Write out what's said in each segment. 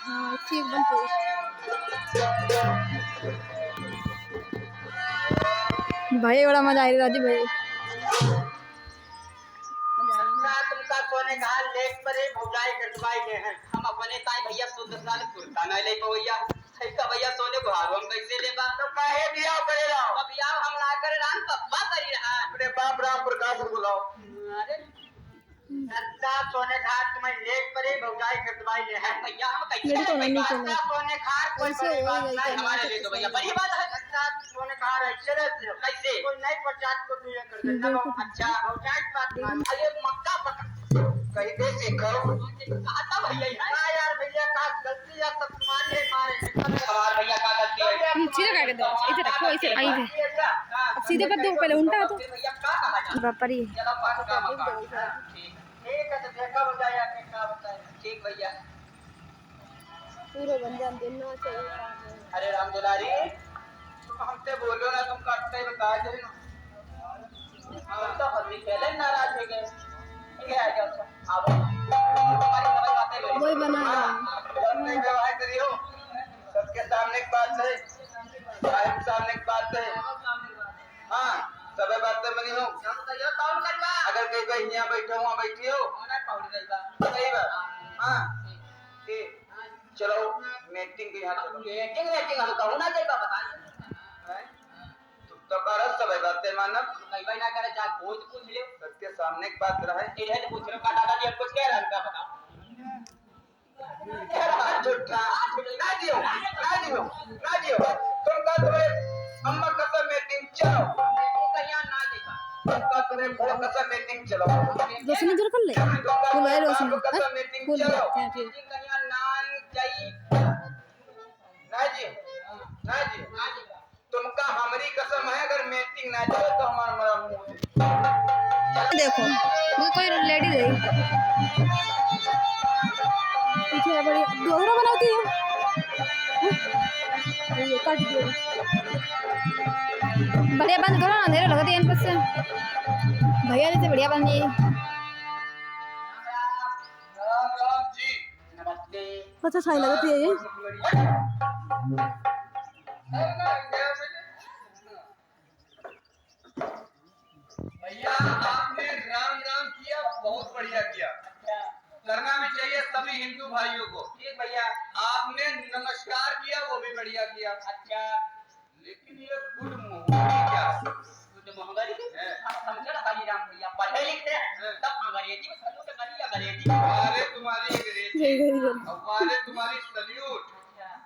हाँ ठीक बनते भाई बड़ा मजा आएगा राजू भाई तुमका सोने का लेख पर भुजाई कटवाई ले हैं हम अपने ताई भैया शुद्ध साल कुर्ता न ले भैया का भैया सोने को हारो हम कैसे ले बा तो काहे बियाह करे रहो अब बियाह हम ना करे राम पप्पा करी रहा अपने बाप राम प्रकाश को बुलाओ अरे सच्चा सोने घाट में लेख पर भुजाई कटवाई ले हैं भैया हम कैसे सच्चा सोने घाट कोई बड़ी बात नहीं हमारे लिए तो भैया बड़ी बात है सच्चा सोने घाट ऐसे कैसे कोई नहीं पचास को तू ये कर देना अच्छा भुजाई बात मान अरे मक्का कहीं दे देखो आता भैया यार भैया का गलती या सब मारे मारे हमारे भैया का गलती है नीचे लगा के दो इधर रखो इसे आई है अब सीधे कर दो पहले उल्टा तो भैया का कहा बापरी चलो पास का मका ठीक है तो देखा बताया आपने क्या बताया ठीक भैया पूरा बंधन देना चाहिए अरे राम दुलारी तुम हमसे बोलो ना तुम काटते ही बता दे ना हम तो हल्दी पहले नाराज हो गए ठीक है आ जाओ आओ हमारी समझ बातें लो वही बना नहीं व्यवहार करियो सबके सामने एक बात है साहब सामने एक बात है हां सबे बातें बनी हो अगर कहीं कोई यहाँ बैठे हुआ बैठी हो सही बात हां ठीक चलो मीटिंग के यहाँ चलो मीटिंग हम कहूँ ना जैसा बता तो करत सब बातें मानब नहीं भाई ना करे जा खोज पूछ ले सबके सामने एक बात रहे तेरे से पूछ रहा का दादाजी अब कुछ कह रहा है का बताओ राजियो तुम का तुम्हें अम्मा कसम मीटिंग चलो कहीं ना देखा तुम का तुम्हें फोन कसम मीटिंग चलो रोशनी दूर कर ले फुल है रोशनी कसम मीटिंग चलो कहीं ना जाई ना जी तुमका हमारी कसम है अगर मीटिंग ना जाए तो हमारा मुंह देखो वो कोई लेडी है पीछे बड़ी दोहरा बनाती है ये काट दियो बढ़िया बंद करो ना अंधेरे लगती है इन पर से भैया जैसे बढ़िया बन जी राम जी नमस्ते अच्छा छाई लगती है ये भैया आपने राम राम किया बहुत बढ़िया किया करना भी चाहिए सभी हिंदू भाइयों को ठीक भैया आपने नमस्कार किया वो भी बढ़िया किया अच्छा लेकिन ये गुड मोहंगरी क्या गुड मोहंगरी समझो ना भाई राम भैया पढ़े लिखते हैं तब अंग्रेजी में सल्यूट करिए अंग्रेजी अरे तुम्हारी अंग्रेजी हमारे तुम्हारी सल्यूट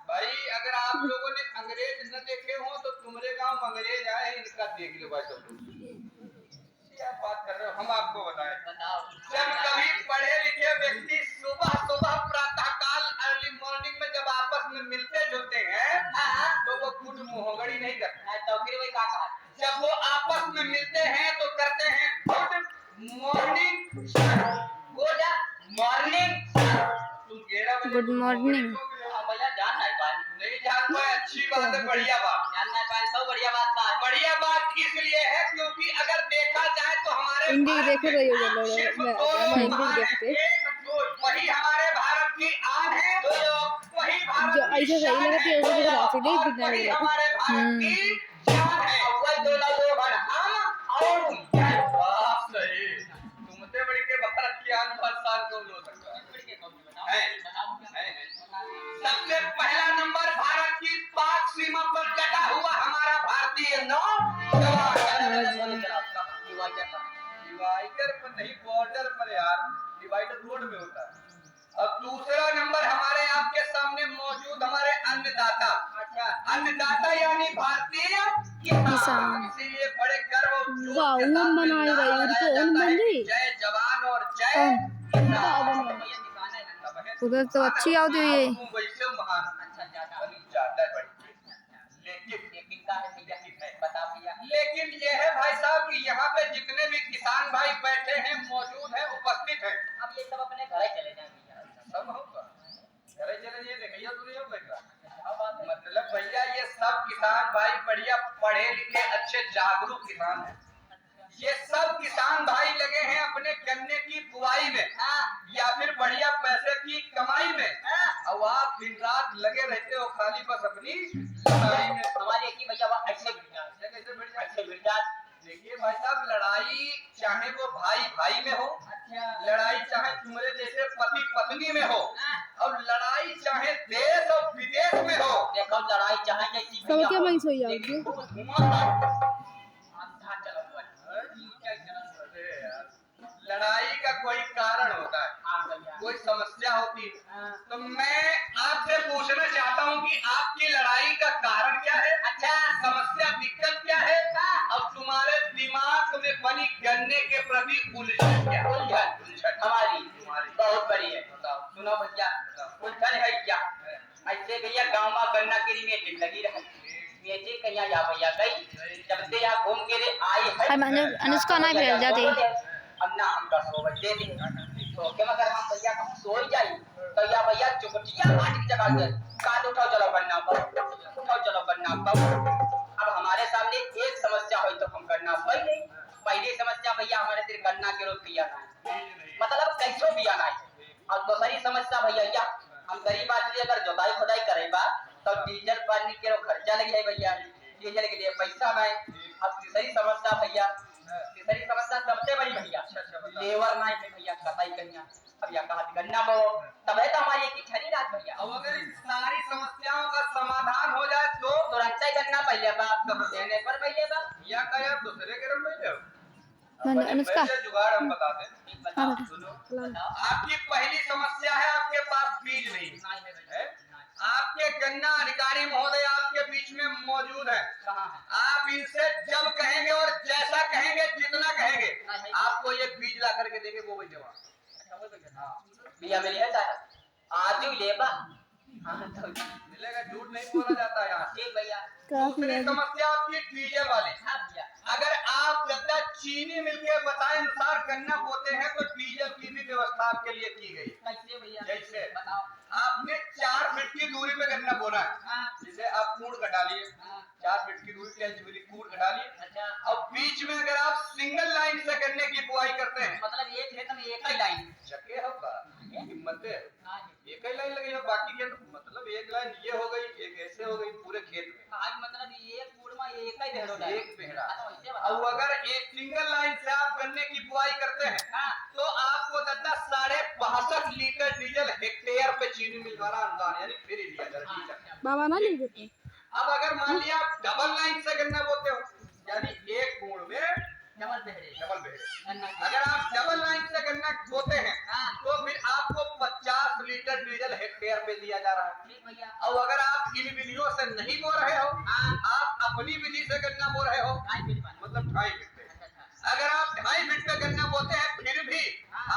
भाई अगर आप लोगों ने अंग्रेज न देखे हो तो तुम्हारे गांव अंग्रेज आए इनका देख लो भाई सब लोग क्या बात कर रहे हो हम आपको बताएं जब कभी पढ़े लिखे व्यक्ति सुबह सुबह प्रातः काल अर्ली मॉर्निंग में जब आपस में मिलते जुलते हैं तो वो गुड मोहगड़ी नहीं करते तो फिर वही कहा जब वो आपस में मिलते हैं तो करते हैं गुड मॉर्निंग गुड मॉर्निंग तुम गुड मॉर्निंग भैया जान नहीं जान पाए अच्छी बात है बढ़िया बात जान नहीं पाए तो बढ़िया बात इसलिए है क्योंकि अगर देखा जाए तो हमारे हिंदी देखे रही हो हिंदी देखते वही हमारे भारत की आन है वही भारत जो ऐसे सही लगती है वो रास्ते देख दिखना वही हमारे भारत की जान है अव्वल दो लोग हम और सही तुमसे बड़ी के भारत की आन पर साल को हो सकता है सबसे पहला नंबर भारत की पाक सीमा पर डटा हुआ हमारा भारतीय नौ डिवाइडर पर नहीं बॉर्डर पर यार डिवाइडर रोड में होता है अब दूसरा नंबर हमारे आपके सामने मौजूद हमारे अन्नदाता अच्छा अन्नदाता यानी भारतीय किसान इसीलिए बड़े गर्व जय जवान और जय उधर तो अच्छी आती है वैसे महान अच्छा ज्यादा बड़ी लेकिन ये है भाई साहब कि यहाँ पे जितने भी किसान भाई बैठे हैं मौजूद हैं उपस्थित हैं अब ये सब अपने घर चले जाएंगे सब होगा घर चले जाइए देखिए तो नहीं होगा मतलब भैया ये सब किसान भाई बढ़िया पढ़े लिखे अच्छे जागरूक किसान हैं ये सब किसान भाई लगे हैं अपने गन्ने की बुआई में या फिर लड़ाई में हमारे एक ही भैया वह ऐसे भिड़ जाए, कैसे भिड़ जाए? ऐसे भिड़ जाए। देखिए भाई साहब, लड़ाई चाहे वो भाई भाई में हो, अच्छा लड़ाई चाहे तुम्हारे जैसे पति पत्नी में हो, और लड़ाई चाहे देश और विदेश में हो, देखो लड़ाई चाहे जैसी सब भैया क्या हो, मैं सोई जाऊंगी। लेकिन खूब धुआं अंधा चला हुआ है। क्या चला हुआ है? अरे यार, लड़ाई का कोई कारण होता है, हाँ भैया। कोई समस्या होती है। हाँ। तो मैं आपसे पूछना चाहता हूँ कि आपकी लड़ाई का कारण क्या है, अच्छा समस्या दिक्कत क्या है, और तुम्हारे दिमाग में बनी गन्ने के प्रति उलझन क्या है? उलझन हमारी बहुत बड़ी है। बताओ। सुनो भैया, उलझन है क्या? ऐसे भैया गाँव में गन्ना की मीटिंग लगी रही, मीटिंग कहीं जा भैया गई, जब से यहाँ घूम के रे आई है। अनुष्का नहीं भेज जाती। अब ना हम 10 बजे दे तो क्या मगर हम भैया हम सो ही जाई तो या भैया चुपटिया माटी की जगह से कान उठाओ चलो गन्ना पर, उठाओ चलो गन्ना पर। अब हमारे सामने एक समस्या हुई तो हम गन्ना पहली समस्या भैया हमारे सिर गन्ना के रोज पिया ना, मतलब कैसो पिया ना। और दूसरी समस्या भैया हम गरीब आदमी अगर जोताई खुदाई करे बा तो डीजल पानी के खर्चा लगी है भैया, डीजल के लिए पैसा नहीं। अब तीसरी समस्या भैया, तीसरी समस्या सबसे बड़ी भैया लेबर नहीं है भैया, कटाई कन्या अब या कहा गन्ना को तब है तो हमारी एक छड़ी रात भैया। अब अगर इन सारी समस्याओं का समाधान हो जाए तो तुरंत ही गन्ना पहले बाप देने पर पहले बा या क्या आप दूसरे के रूम में जाओ? अनुष्का। पहले जुगाड़ हम बताते हैं। बताओ सुनो, बताओ। आपकी पहली समस्या है आपके पास बीज नहीं है। आपके गन्ना अधिकारी महोदय आपके बीच में मौजूद है। कहाँ है? आप इनसे जब कहेंगे और जैसा कहेंगे जितना कहेंगे आपको ये बीज ला करके देंगे वो वही जवाब। भैया मेरी है साहब आज ही लेबा। हाँ तो मिलेगा, झूठ नहीं बोला जाता है यहाँ। ठीक भैया। दूसरी समस्या आपकी डीजल वाली। हाँ भैया। अगर आप जब चीनी मिल के बताए अनुसार गन्ना बोते हैं तो डीजल की भी व्यवस्था आपके लिए की गई। कैसे भैया? जैसे बताओ। आपने 4 फीट की दूरी पे गन्ना बोना है। हाँ। जिसे आप कूड़ कटा लिए, हाँ। 4 फीट की दूरी पे कूड़ कटा लिए। अच्छा। और बीच में अगर आप सिंगल लाइन से गन्ने की बुआई करते हैं, मतलब एक खेत में एक ही लाइन। चके होगा हिम्मत है, हाँ। एक ही लाइन लगी हो, बाकी खेत मतलब एक लाइन ये हो गई, एक ऐसे हो गई पूरे खेत में। आज मतलब एक कूड़ में एक ही भेड़ होता है। एक पेड़ा। हाँ, तो ऐसे बताओ। अब अगर एक सिंगल लाइन से आप गन्ने की बुआई करते हैं हाँ। तो आपको दादा 62.5 लीटर डीजल हेक्टेयर पे चीनी मिल वाला अनुदान यानी फ्री दिया जा रहा है। बाबा ना ले देते। अब अगर मान लिया आप डबल लाइन से गन्ना बोते हो यानी एक कूड़ में डबल भेड़े। डबल बेड़े, गन्ना की। अगर आप डबल लाइन से गन्ना बोते हैं हाँ। तो फिर आपको 50 लीटर डीजल हेक्टेयर पे दिया जा रहा है। ठीक भैया। और अगर आप इन विधियों से नहीं बो रहे हो, आप अपनी विधि से गन्ना बो रहे हो, ढाई फीट पानी। मतलब 2.5 फीट पे, अच्छा। अगर आप 2.5 फीट पे गन्ना बोते हैं फिर भी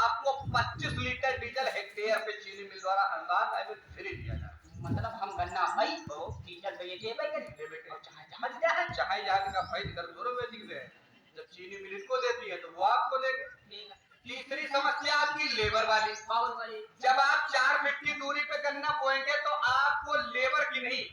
आपको 25 लीटर डीजल हेक्टेयर पे चीनी मिल द्वारा अनुदान फ्री दिया जा रहा है। मतलब हम गन्ना भाई तो डीजल पे ये भाई चाहे जहां का फायदा कर दो रुपए जब चीनी मिल इसको देती है तो वो आपको देंगे। तीसरी समस्या आपकी लेबर वाली। बहुत बड़ी। जब आप 4 फीट की दूरी पे गन्ना बोएंगे तो आपको लेबर की नहीं,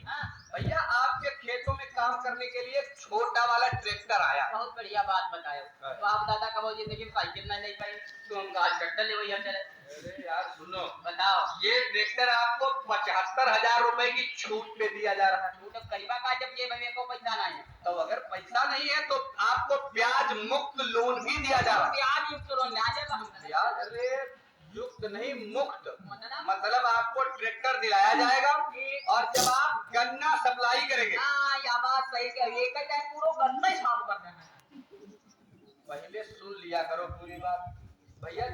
भैया आपके खेतों में काम करने के लिए छोटा वाला ट्रैक्टर आया। बहुत बढ़िया बात बताए। तो आप दादा कब जिंदगी में साइकिल में नहीं पाई तो हम गाज ट्रैक्टर ले वही हम चले। अरे यार सुनो, बताओ। ये ट्रैक्टर आपको 75,000 रुपए की छूट पे दिया जा रहा है। छूट करीबा का जब ये मेरे को पैसा नहीं है तो अगर पैसा नहीं है तो आपको ब्याज मुक्त लोन भी दिया जा रहा है। ब्याज युक्त लोन ले जाएगा हम ब्याज अरे युक्त नहीं मुक्त, मतलब आपको ट्रैक्टर दिलाया जाएगा और जब आप गन्ना सप्लाई करेंगे। हाँ या बात सही कह रही है कि चाहे पूरा गन्ना ही साफ करना है। पहले सुन लिया करो पूरी बात भैया।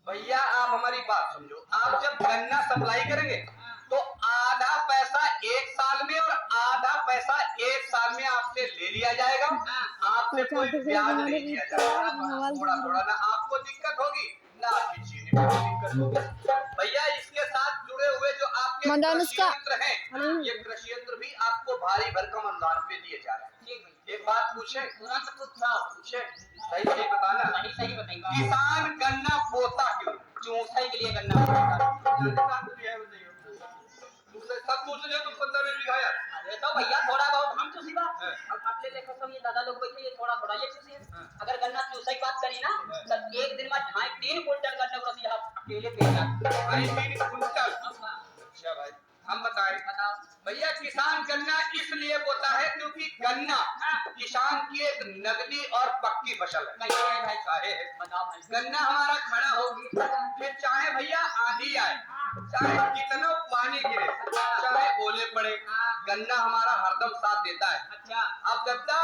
भैया आप हमारी बात समझो, आप जब गन्ना सप्लाई करेंगे तो आधा पैसा 1 साल में और आधा पैसा 1 साल में आपसे ले लिया जाएगा। आपसे कोई ब्याज नहीं दिया जाएगा। थोड़ा थोड़ा ना आपको दिक्कत होगी ना आपकी चीनी में दिक्कत होगी। भैया इसके साथ जुड़े हुए जो आपके कृषि यंत्र हैं, ये कृषि यंत्र भी आपको भारी भरकम अनुदान पे दिए जा रहे हैं। एक बात पूछे, तुरंत पूछे सही सही बताना। सही बताइएगा। किसान गन्ना बोता क्यों? चूसई के लिए गन्ना बोता सब पूछ लिया तुम 15 मिनट दिखाया। अरे तो भैया थोड़ा बहुत हम चूसी बात अब आपने देखो सब ये दादा लोग बैठे ये थोड़ा थोड़ा ये चूसी अगर गन्ना चूसई बात करी ना तो एक दिन में 2.5-3 कुंटल गन्ना उड़ती आप अकेले बेचा 2.5-3 कुंटल। हम बताएं। बताओ। भैया किसान गन्ना इसलिए बोता है क्योंकि गन्ना किसान की एक नगदी और पक्की फसल है। कैसे है भाई? काहे है? बताओ भाई। गन्ना हमारा खड़ा होगी, फिर चाहे भैया आंधी आए, चाहे कितना पानी गिरे, चाहे ओले पड़े, गन्ना हमारा हरदम साथ देता है। अच्छा। अब दादा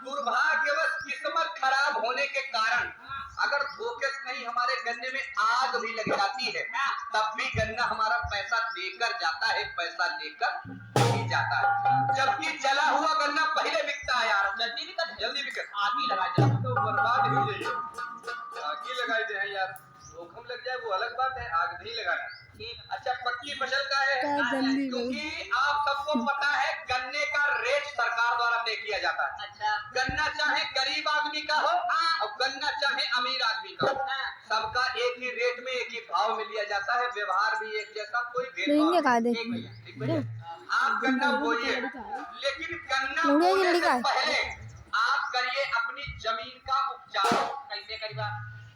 दुर्भाग्यवश किस्मत खराब होने के कारण अगर धोखे से नहीं हमारे गन्ने में आग भी लग जाती है, तब भी गन्ना हमारा पैसा देकर जाता है, पैसा लेकर ही जाता है। जबकि जला हुआ गन्ना पहले बिकता है यार, जल्दी भी कर। जल्दी बिकता। आग ही लगा जाए। तो बर्बाद हो जाइए। आग ही लगाई दे यार, जोखम लग जाए वो अलग बात है, आग नहीं लगाना। ठीक। अच्छा पक्की फसल का है, जल्दी क्योंकि आप सबको पता है गन्ने का रेट सरकार द्वारा तय किया जाता है। अच्छा। गन्ना चाहे गरीब आदमी का हो और गन्ना चाहे अमीर आदमी का हो, सबका एक ही रेट में एक ही भाव में लिया जाता है, व्यवहार भी एक जैसा, कोई भेदभाव लेंगे का दे नहीं। भैया, ठीक भैया, आप गन्ना बोइए, लेकिन गन्ना लौंडिया की बोने लड़ी से का है। पहले आप करिए अपनी जमीन का उपचार। कैसे करीबा?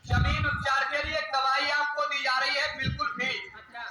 जमीन उपचार के लिए दवाई आपको दी जा रही है बिल्कुल फ्री। अच्छा।